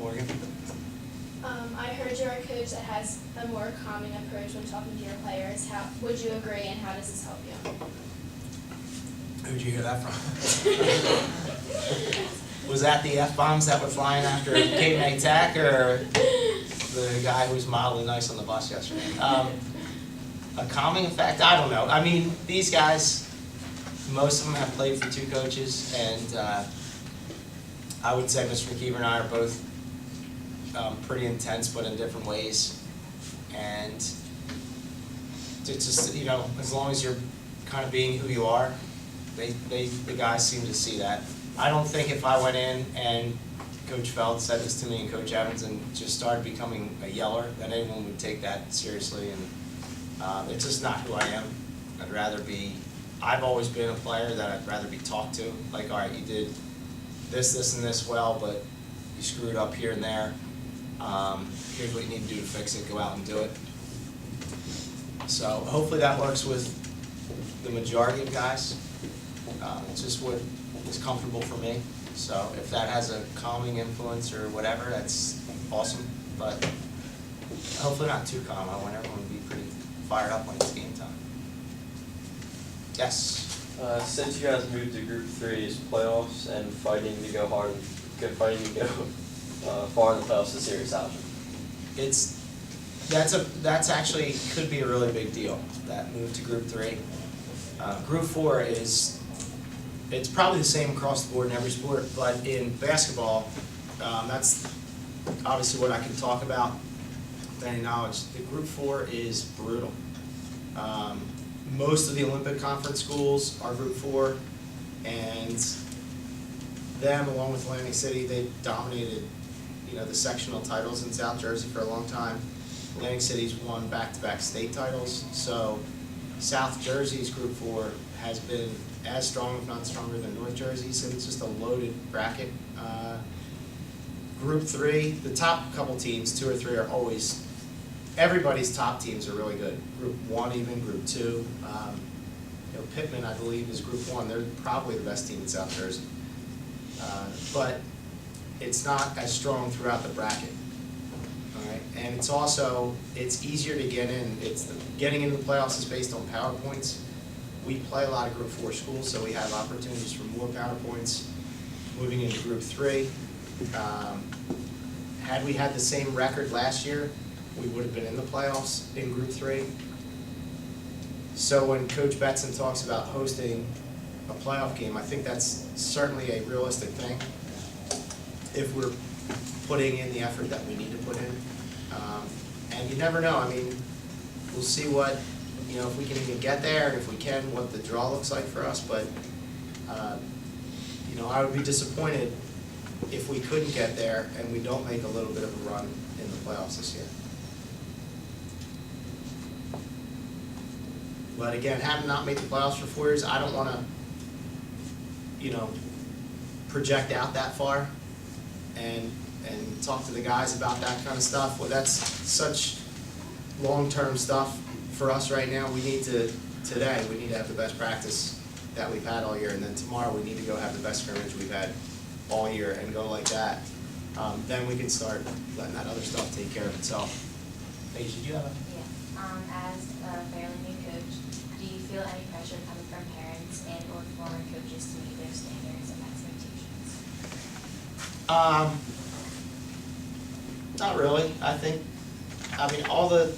Morgan? I heard you're a coach that has a more calming approach when talking to your players. How would you agree, and how does this help you? Who'd you hear that from? Was that the F-bombs that were flying after Cape May Tech, or the guy who was mildly nice on the bus yesterday? A calming effect? I don't know. I mean, these guys, most of them have played for two coaches, and I would say Mr. McKeever and I are both pretty intense, but in different ways. And it's just, you know, as long as you're kind of being who you are, the guys seem to see that. I don't think if I went in and Coach Feld said this to me and Coach Evans and just started becoming a yeller, that anyone would take that seriously. And it's just not who I am. I've always been a player that I'd rather be talked to. Like, all right, you did this, and this well, but you screwed up here and there. Here's what you need to do to fix it. Go out and do it. So hopefully that works with the majority of guys. It's just what is comfortable for me. So if that has a calming influence or whatever, that's awesome. But hopefully not too calm. I want everyone to be pretty fired up when it's game time. Yes? Since you guys moved to Group 3's playoffs and fighting to go far in the playoffs, a serious option. That's actually could be a really big deal, that move to Group 3. Group 4 it's probably the same across the board in every sport, but in basketball, that's obviously what I can talk about with any knowledge. The Group 4 is brutal. Most of the Olympic Conference schools are Group 4, and them, along with Atlantic City, they dominated, you know, the sectional titles in South Jersey for a long time. Atlantic City's won back-to-back state titles, so South Jersey's Group 4 has been as strong, if not stronger, than North Jersey's, and it's just a loaded bracket. Group 3, the top couple teams, 2 or 3, are always, everybody's top teams are really good. Group 1 even, Group 2. You know, Pittman, I believe, is Group 1. They're probably the best team in South Jersey. But it's not as strong throughout the bracket. All right, and it's easier to get in. Getting into the playoffs is based on power points. We play a lot of Group 4 schools, so we have opportunities for more power points. Moving into Group 3, had we had the same record last year, we would have been in the playoffs in Group 3. So when Coach Betson talks about hosting a playoff game, I think that's certainly a realistic thing if we're putting in the effort that we need to put in. And you never know. I mean, we'll see what, you know, if we can even get there, and if we can, what the draw looks like for us. But, you know, I would be disappointed if we couldn't get there and we don't make a little bit of a run in the playoffs this year. But again, having not made the playoffs for 4 years, I don't want to, you know, project out that far and talk to the guys about that kind of stuff. Well, that's such long-term stuff for us right now. We need to have the best practice that we've had all year, and then tomorrow we need to go have the best scrimmage we've had all year and go like that. Then we can start letting that other stuff take care of itself. Paige, did you have a? Yeah. As a fairly new coach, do you feel any pressure coming from parents and or former coaches to meet their standards and expectations? Not really. I mean, all the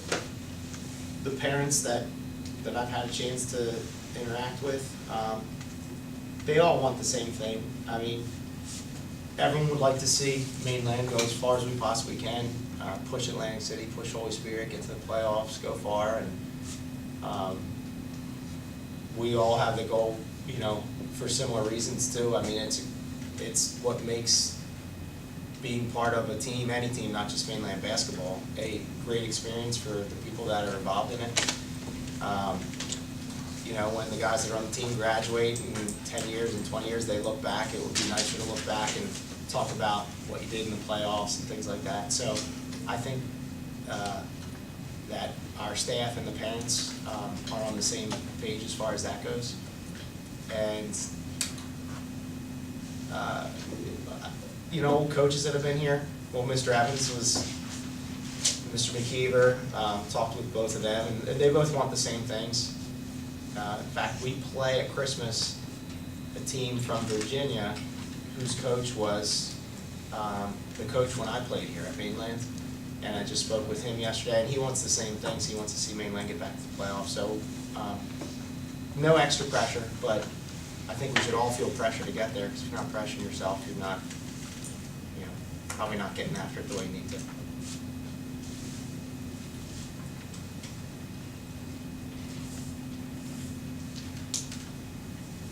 parents that I've had a chance to interact with, they all want the same thing. I mean, everyone would like to see Mainland go as far as we possibly can, push Atlantic City, push Holy Spirit, get to the playoffs, go far, and we all have the goal, you know, for similar reasons too. I mean, it's what makes being part of a team, any team, not just Mainland basketball, a great experience for the people that are involved in it. You know, when the guys that are on the team graduate in 10 years and 20 years, they look back, it would be nicer to look back and talk about what you did in the playoffs and things like that. So I think that our staff and the parents are on the same page as far as that goes. And you know, coaches that have been here, well, Mr. Evans was, Mr. McKeever, talked with both of them, and they both want the same things. In fact, we play at Christmas a team from Virginia whose coach was the coach when I played here at Mainland. And I just spoke with him yesterday, and he wants the same things. He wants to see Mainland get back to the playoffs. So no extra pressure, but I think we should all feel pressure to get there, because if you're not pressuring yourself, you're not, probably not getting after it the way you need to.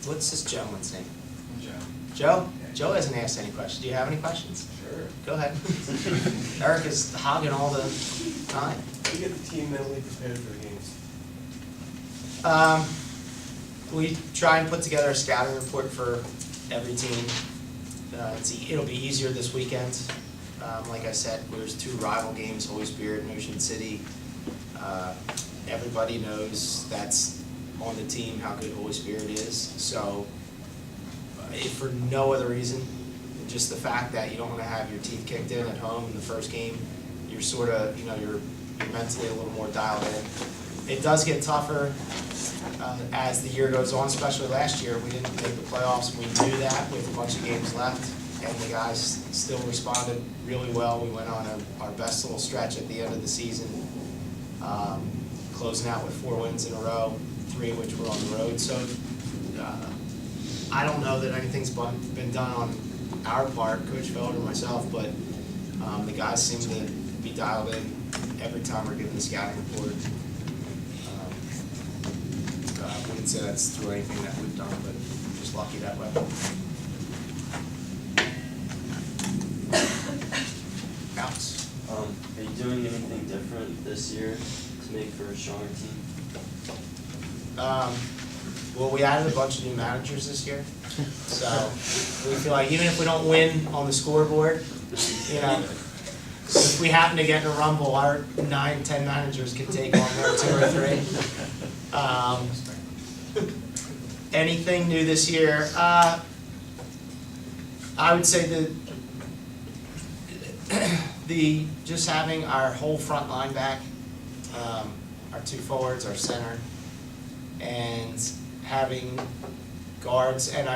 What's this gentleman's name? Joe? Yeah. Joe hasn't asked any questions. Do you have any questions? Sure. Go ahead. Eric is hogging all the time. How do you get the team mentally prepared for the games? We try and put together a scouting report for every team. It'll be easier this weekend. Like I said, there's 2 rival games, Holy Spirit and Ocean City. Everybody knows that's on the team how good Holy Spirit is. So if for no other reason, just the fact that you don't want to have your teeth kicked in at home in the first game, you're sort of, you're mentally a little more dialed in. It does get tougher as the year goes on, especially last year. We didn't make the playoffs. We knew that with a bunch of games left, and the guys still responded really well. We went on our best little stretch at the end of the season, closing out with 4 wins in a row, 3 of which were on the road. So I don't know that anything's been done on our part, Coach Feld or myself, but the guys seem to be dialed in every time we're given the scouting report. I wouldn't say that's through anything that we've done, but just lucky that way. Alex? Are you doing anything different this year to make for a stronger team? Well, we added a bunch of new managers this year, so we feel like even if we don't win on the scoreboard, if we happen to get in a rumble, our 9-10 managers can take on their 2 or 3. Anything new this year? I would say the just having our whole front line back, our 2 forwards, our center, and having guards. And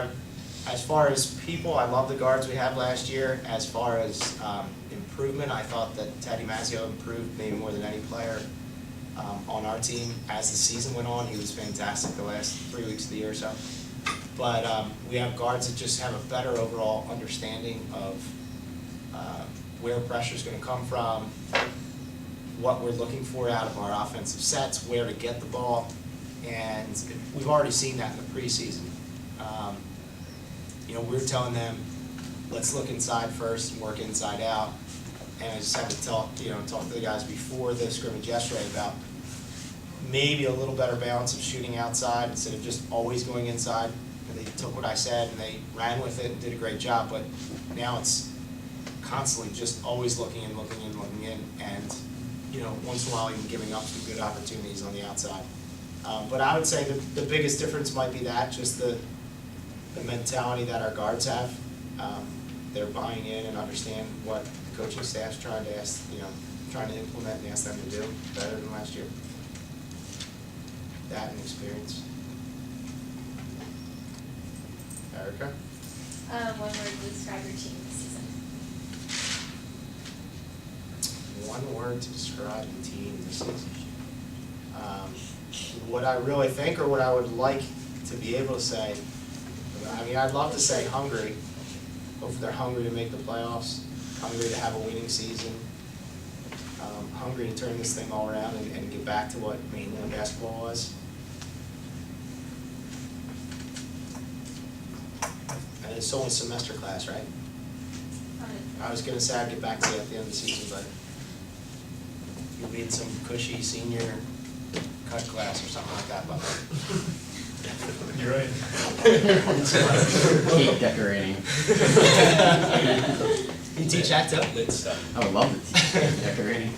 as far as people, I love the guards we had last year. As far as improvement, I thought that Teddy Mazzio improved maybe more than any player on our team. As the season went on, he was fantastic the last 3 weeks of the year or so. But we have guards that just have a better overall understanding of where pressure is going to come from, what we're looking for out of our offensive sets, where to get the ball. And we've already seen that in the preseason. We're telling them, let's look inside first and work inside out. And I just had to talk to the guys before the scrimmage yesterday about maybe a little better balance of shooting outside instead of just always going inside. And they took what I said and they ran with it and did a great job. But now it's constantly just always looking in, and once in a while even giving up some good opportunities on the outside. But I would say the biggest difference might be that, just the mentality that our guards have. They're buying in and understand what the coaching staff's trying to implement and ask them to do better than last year. That and experience. Erica? 1 word to describe your team this season. 1 word to describe the team this season. What I really think, or what I would like to be able to say, I'd love to say hungry. Hopefully they're hungry to make the playoffs, hungry to have a winning season, hungry to turn this thing all around and get back to what Mainland basketball was. And it's only semester class, right? I was going to say I'd get back to you at the end of the season, but you'll be in some cushy senior cut class or something like that, but You're right. Cake decorating. you teach that too? Lit stuff. I would love to teach cake decorating.